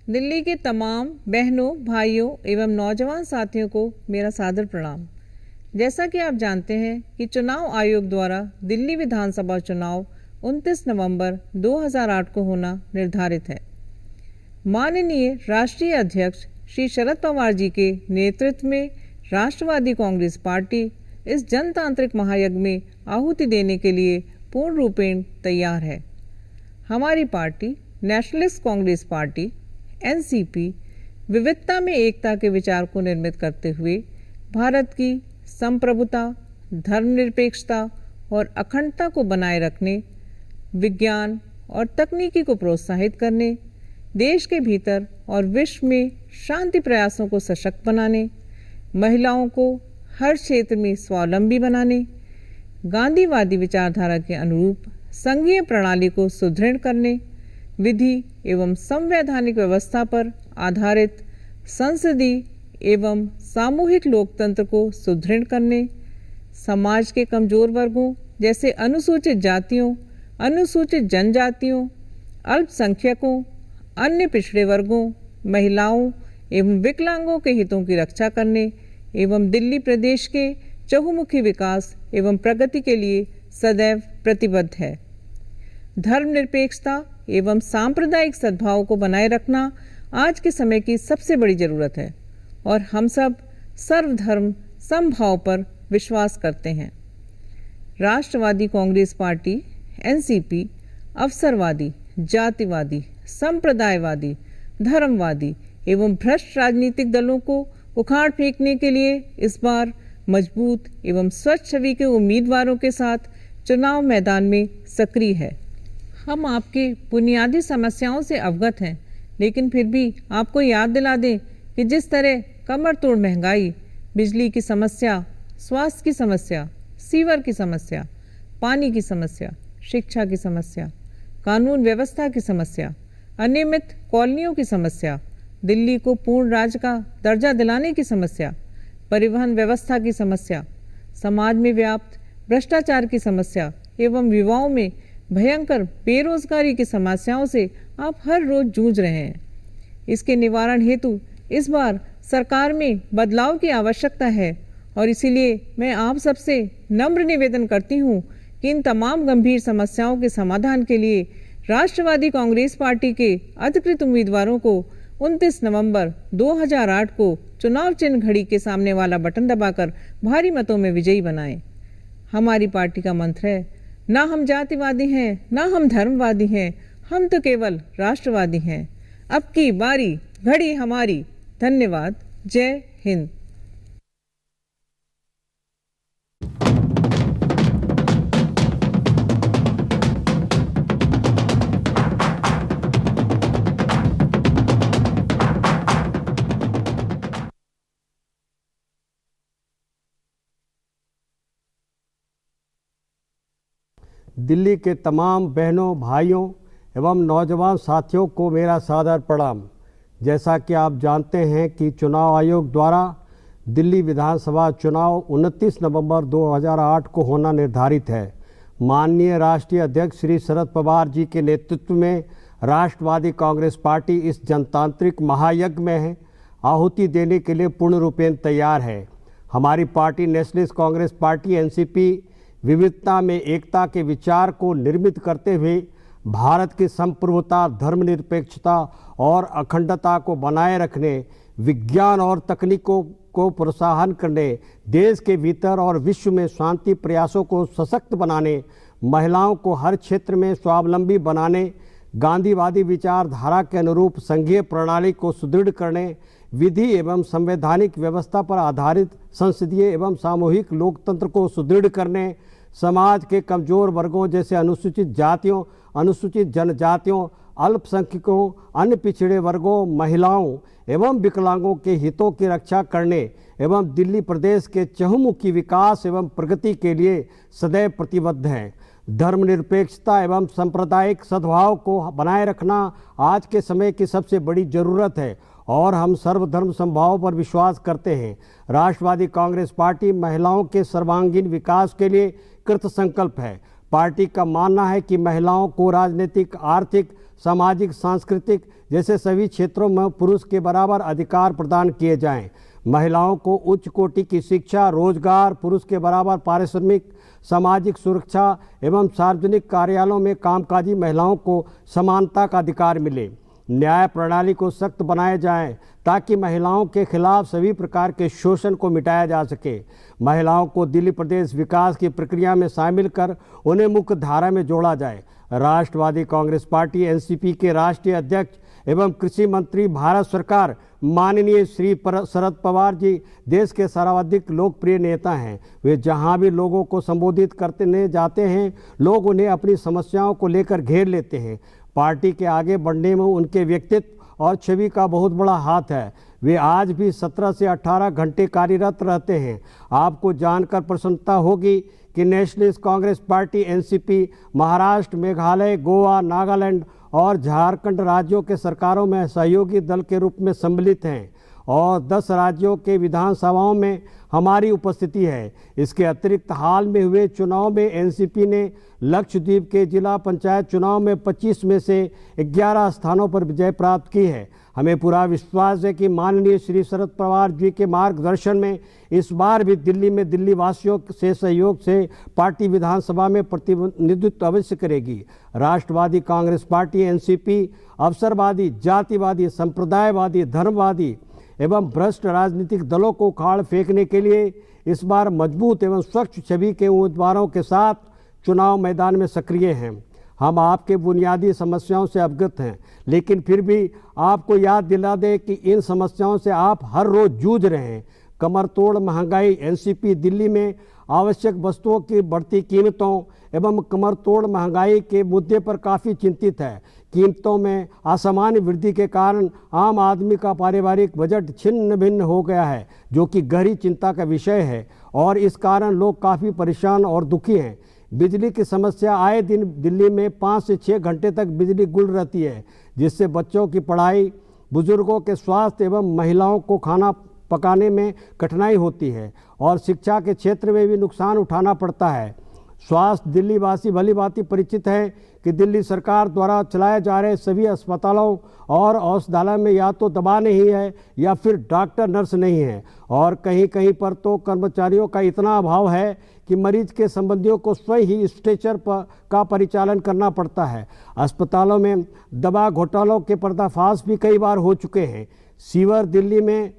दिल्ली के तमाम बहनों, भाइयों एवं नौजवान साथियों को मेरा सादर प्रणाम। जैसा कि आप जानते हैं कि चुनाव आयोग द्वारा दिल्ली विधानसभा चुनाव 29 नवंबर 2008 को होना निर्धारित है। माननीय राष्ट्रीय अध्यक्ष श्री शरद पवार जी के नेतृत्व में राष्ट्रवादी कांग्रेस पार्टी इस जनतांत्रिक महायज्ञ में आहुति देने के लिए पूर्ण रूपेण तैयार है। हमारी party nationalist Congress party NCP विविधता में एकता के विचार को निर्मित करते हुए भारत की संप्रभुता, धर्मनिरपेक्षता और अखंडता को बनाए रखने, विज्ञान और तकनीकी को प्रोत्साहित करने, देश के भीतर और विश्व में शांति प्रयासों को सशक्त बनाने, महिलाओं को हर क्षेत्र में स्वावलंबी बनाने, गांधीवादी विचारधारा के अनुरूप संघीय प्रणाली को सुदृढ़ करने, विधि एवं संवैधानिक व्यवस्था पर आधारित संसदीय एवं सामूहिक लोकतंत्र को सुदृढ़ करने, समाज के कमजोर वर्गों जैसे अनुसूचित जातियों, अनुसूचित जनजातियों, अल्पसंख्यकों, अन्य पिछड़े वर्गों, महिलाओं एवं विकलांगों के हितों की रक्षा करने एवं दिल्ली प्रदेश के चहुमुखी विकास एवं प्रगति के लिए सदैव प्रतिबद्ध है। धर्मनिरपेक्षता एवं सांप्रदायिक सद्भाव को बनाए रखना आज के समय की सबसे बड़ी जरूरत है और हम सब सर्वधर्म समभाव पर विश्वास करते हैं। राष्ट्रवादी कांग्रेस पार्टी एनसीपी अवसरवादी, जातिवादी, संप्रदायवादी, धर्मवादी एवं भ्रष्ट राजनीतिक दलों को उखाड़ फेंकने के लिए इस बार मजबूत एवं स्वच्छ छवि के उम्मीदवारों के साथ चुनाव मैदान में सक्रिय है। हम आपके बुनियादी समस्याओं से अवगत हैं, लेकिन फिर भी आपको याद दिला दें कि जिस तरह कमर तोड़ महंगाई, बिजली की समस्या, स्वास्थ्य की समस्या, सीवर की समस्या, पानी की समस्या, शिक्षा की समस्या, कानून व्यवस्था की समस्या, अनियमित कॉलोनियों की समस्या, दिल्ली को पूर्ण राज्य का दर्जा दिलाने की समस्या, परिवहन व्यवस्था की समस्या, समाज में व्याप्त भ्रष्टाचार की समस्या एवं युवाओं में भयंकर बेरोजगारी की समस्याओं से आप हर रोज जूझ रहे हैं। इसके निवारण हेतु इस बार सरकार में बदलाव की आवश्यकता है और इसीलिए मैं आप सबसे नम्र निवेदन करती हूँ कि इन तमाम गंभीर समस्याओं के समाधान के लिए राष्ट्रवादी कांग्रेस पार्टी के अधिकृत उम्मीदवारों को 29 नवंबर 2008 को चुनाव चिन्ह घड़ी के सामने वाला बटन दबाकर भारी मतों में विजयी बनाएं। हमारी पार्टी का मंत्र है, ना हम जातिवादी हैं, ना हम धर्मवादी हैं, हम तो केवल राष्ट्रवादी हैं। अब की बारी घड़ी हमारी। धन्यवाद। जय हिंद। दिल्ली के तमाम बहनों, भाइयों एवं नौजवान साथियों को मेरा सादर प्रणाम। जैसा कि आप जानते हैं कि चुनाव आयोग द्वारा दिल्ली विधानसभा चुनाव 29 नवंबर 2008 को होना निर्धारित है। माननीय राष्ट्रीय अध्यक्ष श्री शरद पवार जी के नेतृत्व में राष्ट्रवादी कांग्रेस पार्टी इस जनतांत्रिक महायज्ञ में आहुति देने के लिए पूर्ण रूपेण तैयार है। हमारी party nationalist Congress party NCP विविधता में एकता के विचार को निर्मित करते हुए भारत की संप्रभुता, धर्मनिरपेक्षता और अखंडता को बनाए रखने, विज्ञान और तकनीकों को प्रोत्साहन करने, देश के भीतर और विश्व में शांति प्रयासों को सशक्त बनाने, महिलाओं को हर क्षेत्र में स्वावलंबी बनाने, गांधीवादी विचारधारा के अनुरूप संघीय प्रणाली को सुदृढ़ करने, विधि एवं संवैधानिक व्यवस्था पर आधारित संसदीय एवं सामूहिक लोकतंत्र को सुदृढ़ करने, समाज के कमजोर वर्गों जैसे अनुसूचित जातियों, अनुसूचित जनजातियों, अल्पसंख्यकों, अन्य पिछड़े वर्गों, महिलाओं एवं विकलांगों के हितों की रक्षा करने एवं दिल्ली प्रदेश के चहुमुखी विकास एवं प्रगति के लिए सदैव प्रतिबद्ध हैं। धर्मनिरपेक्षता एवं सांप्रदायिक सद्भाव को बनाए रखना आज के समय की सबसे बड़ी जरूरत है और हम सर्वधर्म समभाव पर विश्वास करते हैं। राष्ट्रवादी कांग्रेस पार्टी महिलाओं के सर्वांगीण विकास के लिए कृत संकल्प है। पार्टी का मानना है कि महिलाओं को राजनीतिक, आर्थिक, सामाजिक, सांस्कृतिक जैसे सभी क्षेत्रों में पुरुष के बराबर अधिकार प्रदान किए जाएं। महिलाओं को उच्च कोटि की शिक्षा, रोजगार, पुरुष के बराबर पारिश्रमिक, सामाजिक सुरक्षा एवं सार्वजनिक कार्यालयों में कामकाजी महिलाओं को समानता का अधिकार मिले। न्याय प्रणाली को सख्त बनाया जाए ताकि महिलाओं के खिलाफ सभी प्रकार के शोषण को मिटाया जा सके। महिलाओं को दिल्ली प्रदेश विकास की प्रक्रिया में शामिल कर उन्हें मुख्य धारा में जोड़ा जाए। राष्ट्रवादी कांग्रेस पार्टी एनसीपी के राष्ट्रीय अध्यक्ष एवं कृषि मंत्री भारत सरकार माननीय श्री शरद पवार जी देश के सर्वाधिक लोकप्रिय नेता हैं। वे जहां भी लोगों को संबोधित करते जाते हैं, लोग उन्हें अपनी समस्याओं को लेकर घेर लेते हैं। पार्टी के आगे बढ़ने में उनके व्यक्तित्व और छवि का बहुत बड़ा हाथ है। वे आज भी 17 से 18 घंटे कार्यरत रहते हैं। आपको जानकर प्रसन्नता होगी कि nationalist Congress party NCP Maharashtra, Meghalaya, Goa, Nagaland और झारखंड राज्यों के सरकारों में सहयोगी दल के रूप में सम्मिलित हैं और 10 राज्यों के विधानसभाओं में हमारी उपस्थिति है। इसके अतिरिक्त हाल में हुए चुनाव में एनसीपी ने लक्षद्वीप के जिला पंचायत चुनाव में 25 में से 11 स्थानों पर विजय प्राप्त की है। हमें पूरा विश्वास है कि माननीय श्री शरद पवार जी के मार्गदर्शन में इस बार भी दिल्ली में दिल्ली वासियों से सहयोग से पार्टी विधानसभा में प्रतिनिधित्व अवश्य करेगी। राष्ट्रवादी कांग्रेस पार्टी एनसीपी अवसरवादी, जातिवादी, संप्रदायवादी, धर्मवादी एवं भ्रष्ट राजनीतिक दलों को उखाड़ फेंकने के लिए इस बार मजबूत एवं स्वच्छ छवि के उम्मीदवारों के साथ चुनाव मैदान में सक्रिय हैं। हम आपके बुनियादी समस्याओं से अवगत हैं, लेकिन फिर भी आपको याद दिला दें कि इन समस्याओं से आप हर रोज जूझ रहे हैं। कमर तोड़ महंगाई। एनसीपी दिल्ली में आवश्यक वस्तुओं की बढ़ती कीमतों एवं कमर तोड़ महंगाई के मुद्दे पर काफ़ी चिंतित है। कीमतों में असामान्य वृद्धि के कारण आम आदमी का पारिवारिक बजट छिन्न भिन्न हो गया है, जो कि गहरी चिंता का विषय है और इस कारण लोग काफ़ी परेशान और दुखी हैं। बिजली की समस्या। आए दिन दिल्ली में 5 से 6 घंटे तक बिजली गुल रहती है, जिससे बच्चों की पढ़ाई, बुजुर्गों के स्वास्थ्य एवं महिलाओं को खाना पकाने में कठिनाई होती है और शिक्षा के क्षेत्र में भी नुकसान उठाना पड़ता है। स्वास्थ्य। दिल्ली वासी भली भांति परिचित है कि दिल्ली सरकार द्वारा चलाए जा रहे सभी अस्पतालों और औषधालय में या तो दवा नहीं है या फिर डॉक्टर नर्स नहीं है और कहीं कहीं पर तो कर्मचारियों का इतना अभाव है कि मरीज के संबंधियों को स्वयं ही स्ट्रेचर का परिचालन करना पड़ता है। अस्पतालों में दवा घोटालों के पर्दाफाश भी कई बार हो चुके हैं। सीवर। दिल्ली में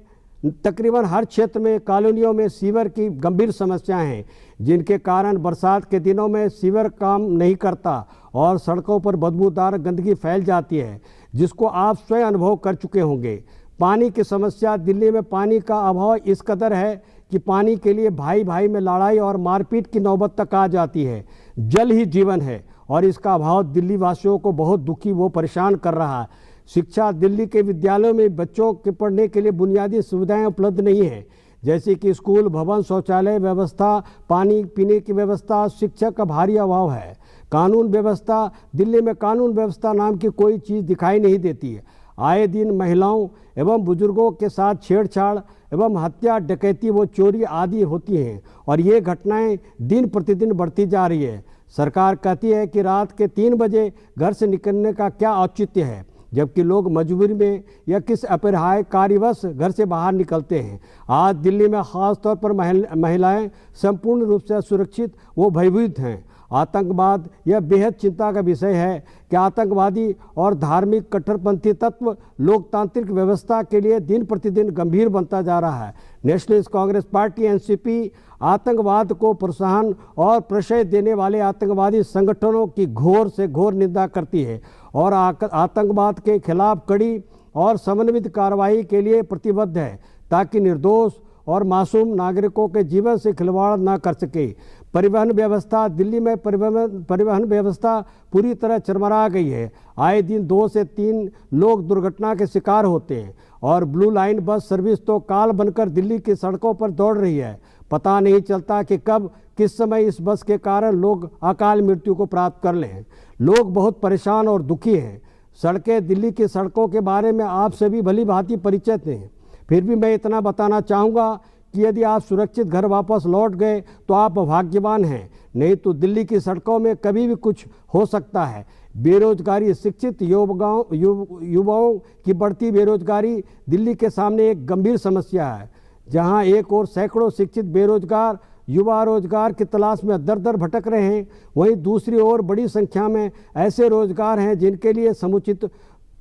तकरीबन हर क्षेत्र में कॉलोनियों में सीवर की गंभीर समस्याएं हैं, जिनके कारण बरसात के दिनों में सीवर काम नहीं करता और सड़कों पर बदबूदार गंदगी फैल जाती है, जिसको आप स्वयं अनुभव कर चुके होंगे। पानी की समस्या। दिल्ली में पानी का अभाव इस कदर है कि पानी के लिए भाई भाई में लड़ाई और मारपीट की नौबत तक आ जाती है। जल ही जीवन है और इसका अभाव दिल्ली वासियों को बहुत दुखी व परेशान कर रहा है। शिक्षा। दिल्ली के विद्यालयों में बच्चों के पढ़ने के लिए बुनियादी सुविधाएं उपलब्ध नहीं है, जैसे कि स्कूल भवन, शौचालय व्यवस्था, पानी पीने की व्यवस्था। शिक्षक का भारी अभाव है। कानून व्यवस्था। दिल्ली में कानून व्यवस्था नाम की कोई चीज़ दिखाई नहीं देती है। आए दिन महिलाओं एवं बुजुर्गों के साथ छेड़छाड़ एवं हत्या, डकैती व चोरी आदि होती हैं और ये घटनाएं दिन प्रतिदिन बढ़ती जा रही है। सरकार कहती है कि रात के 3 बजे घर से निकलने का क्या औचित्य है, जबकि लोग मजबूरी में या किस अपरिहार्य कार्यवश घर से बाहर निकलते हैं। आज दिल्ली में खास तौर पर महिलाएं संपूर्ण रूप से सुरक्षित व भयभीत हैं। आतंकवाद। यह बेहद चिंता का विषय है कि आतंकवादी और धार्मिक कट्टरपंथी तत्व लोकतांत्रिक व्यवस्था के लिए दिन प्रतिदिन गंभीर बनता जा रहा है। नेशनलिस्ट कांग्रेस पार्टी एनसीपी आतंकवाद को प्रोत्साहन और प्रश्रय देने वाले आतंकवादी संगठनों की घोर से घोर निंदा करती है और आतंकवाद के खिलाफ कड़ी और समन्वित कार्रवाई के लिए प्रतिबद्ध है, ताकि निर्दोष और मासूम नागरिकों के जीवन से खिलवाड़ न कर सके। परिवहन व्यवस्था। दिल्ली में परिवहन व्यवस्था पूरी तरह चरमरा गई है। आए दिन 2 से 3 लोग दुर्घटना के शिकार होते हैं और ब्लू लाइन बस सर्विस तो काल बनकर दिल्ली की सड़कों पर दौड़ रही है। पता नहीं चलता कि कब किस समय इस बस के कारण लोग अकाल मृत्यु को प्राप्त कर लें। लोग बहुत परेशान और दुखी हैं। सड़कें। दिल्ली की सड़कों के बारे में आप सभी भली भांति परिचित हैं, फिर भी मैं इतना बताना चाहूँगा कि यदि आप सुरक्षित घर वापस लौट गए तो आप भाग्यवान हैं, नहीं तो दिल्ली की सड़कों में कभी भी कुछ हो सकता है। बेरोजगारी, शिक्षित युवाओं की बढ़ती बेरोजगारी दिल्ली के सामने एक गंभीर समस्या है। जहां एक और सैकड़ों शिक्षित बेरोजगार युवा रोजगार की तलाश में दर दर भटक रहे हैं, वहीं दूसरी ओर बड़ी संख्या में ऐसे रोजगार हैं जिनके लिए समुचित,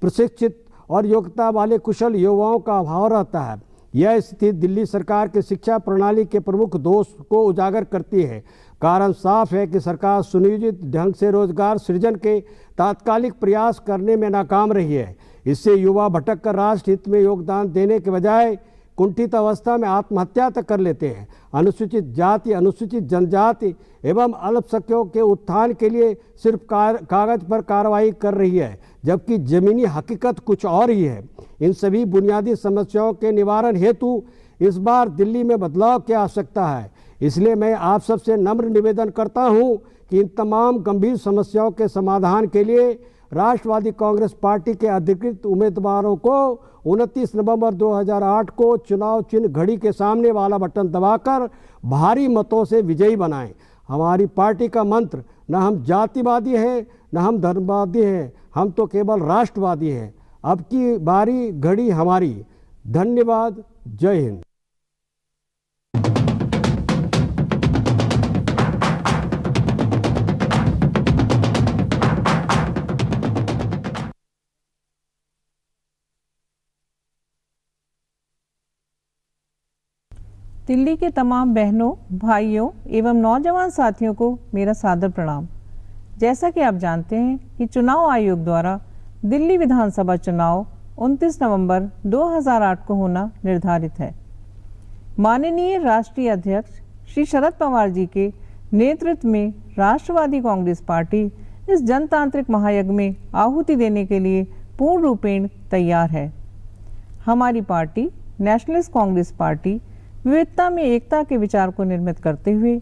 प्रशिक्षित और योग्यता वाले कुशल युवाओं का अभाव रहता है। यह स्थिति दिल्ली सरकार की शिक्षा प्रणाली के प्रमुख दोष को उजागर करती है। कारण साफ है कि सरकार सुनियोजित ढंग से रोजगार सृजन के तात्कालिक प्रयास करने में नाकाम रही है। इससे युवा भटक कर राष्ट्र हित में योगदान देने के बजाय कुंठित अवस्था में आत्महत्या तक कर लेते हैं। अनुसूचित जाति, अनुसूचित जनजाति एवं अल्पसंख्यकों के उत्थान के लिए सिर्फ कागज पर कार्रवाई कर रही है, जबकि जमीनी हकीकत कुछ और ही है। इन सभी बुनियादी समस्याओं के निवारण हेतु इस बार दिल्ली में बदलाव की आवश्यकता है। इसलिए मैं आप सबसे नम्र निवेदन करता हूं कि इन तमाम गंभीर समस्याओं के समाधान के लिए राष्ट्रवादी कांग्रेस पार्टी के अधिकृत उम्मीदवारों को 29 नवंबर 2008 को चुनाव चिन्ह घड़ी के सामने वाला बटन दबाकर भारी मतों से विजयी बनाएं। हमारी पार्टी का मंत्र, न हम जातिवादी हैं न हम धर्मवादी हैं, हम तो केवल राष्ट्रवादी हैं। अब की बारी घड़ी हमारी। धन्यवाद। जय हिंद। दिल्ली के तमाम बहनों, भाइयों एवं नौजवान साथियों को मेरा सादर प्रणाम। जैसा कि आप जानते हैं कि चुनाव आयोग द्वारा दिल्ली विधानसभा चुनाव 29 नवंबर 2008 को होना निर्धारित है। माननीय राष्ट्रीय अध्यक्ष श्री शरद पवार जी के नेतृत्व में राष्ट्रवादी कांग्रेस पार्टी इस जनतांत्रिक महायज्ञ में आहुति देने के लिए पूर्ण रूपेण तैयार है। हमारी पार्टी नेशनलिस्ट कांग्रेस पार्टी विविधता में एकता के विचार को निर्मित करते हुए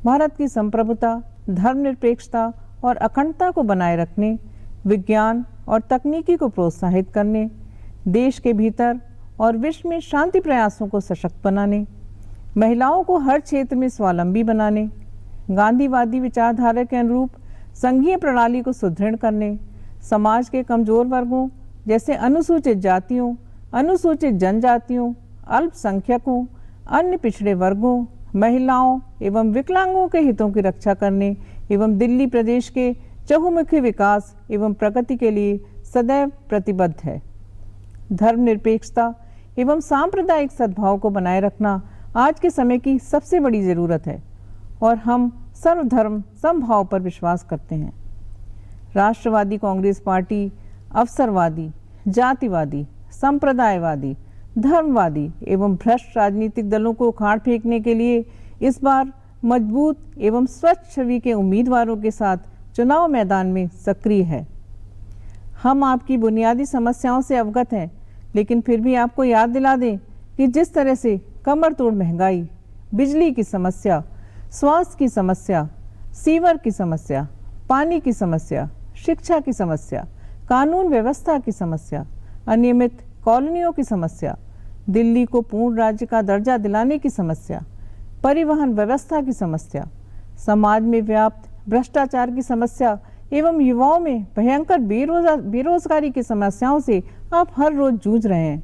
भारत की संप्रभुता, धर्मनिरपेक्षता और अखंडता को बनाए रखने, विज्ञान और तकनीकी को प्रोत्साहित करने, देश के भीतर और विश्व में शांति प्रयासों को सशक्त बनाने, महिलाओं को हर क्षेत्र में स्वावलंबी बनाने, गांधीवादी विचारधारा के अनुरूप संघीय प्रणाली को सुदृढ़ करने, समाज के कमजोर वर्गों जैसे अनुसूचित जातियों, अनुसूचित जनजातियों, अल्पसंख्यकों, अन्य पिछड़े वर्गों, महिलाओं एवं विकलांगों के हितों की रक्षा करने एवं दिल्ली प्रदेश के चहुमुखी विकास एवं प्रगति के लिए सदैव प्रतिबद्ध है। धर्मनिरपेक्षता एवं सांप्रदायिक सद्भाव को बनाए रखना आज के समय की सबसे बड़ी जरूरत है और हम सर्वधर्म समभाव पर विश्वास करते हैं। राष्ट्रवादी कांग्रेस पार्टी अवसरवादी, जातिवादी, संप्रदायवादी, धर्मवादी एवं भ्रष्ट राजनीतिक दलों को उखाड़ फेंकने के लिए इस बार मजबूत एवं स्वच्छ छवि के उम्मीदवारों के साथ चुनाव मैदान में सक्रिय है। हम आपकी बुनियादी समस्याओं से अवगत हैं, लेकिन फिर भी आपको याद दिला दें कि जिस तरह से कमर तोड़ महंगाई, बिजली की समस्या, स्वास्थ्य की समस्या, सीवर की समस्या, पानी की समस्या, शिक्षा की समस्या, कानून व्यवस्था की समस्या, अनियमित कॉलोनियों की समस्या, दिल्ली को पूर्ण राज्य का दर्जा दिलाने की समस्या, परिवहन व्यवस्था की समस्या, समाज में व्याप्त भ्रष्टाचार की समस्या एवं युवाओं में भयंकर बेरोजगारी की समस्याओं से आप हर रोज जूझ रहे हैं।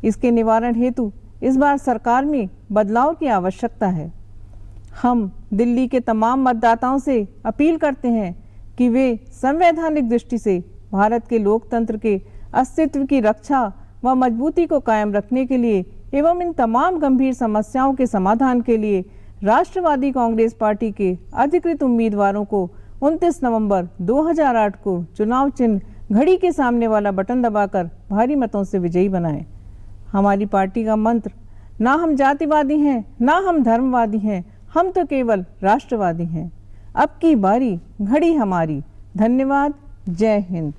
इसके निवारण हेतु इस बार सरकार में बदलाव की आवश्यकता है। हम दिल्ली के तमाम मतदाताओं से अपील करते हैं कि वे संवैधानिक दृष्टि से भारत के लोकतंत्र के अस्तित्व की रक्षा व मजबूती को कायम रखने के लिए एवं इन तमाम गंभीर समस्याओं के समाधान के लिए राष्ट्रवादी कांग्रेस पार्टी के अधिकृत उम्मीदवारों को 29 नवंबर 2008 को चुनाव चिन्ह घड़ी के सामने वाला बटन दबाकर भारी मतों से विजयी बनाएं। हमारी पार्टी का मंत्र, ना हम जातिवादी हैं ना हम धर्मवादी हैं, हम तो केवल राष्ट्रवादी हैं। अब की बारी घड़ी हमारी। धन्यवाद। जय हिंद।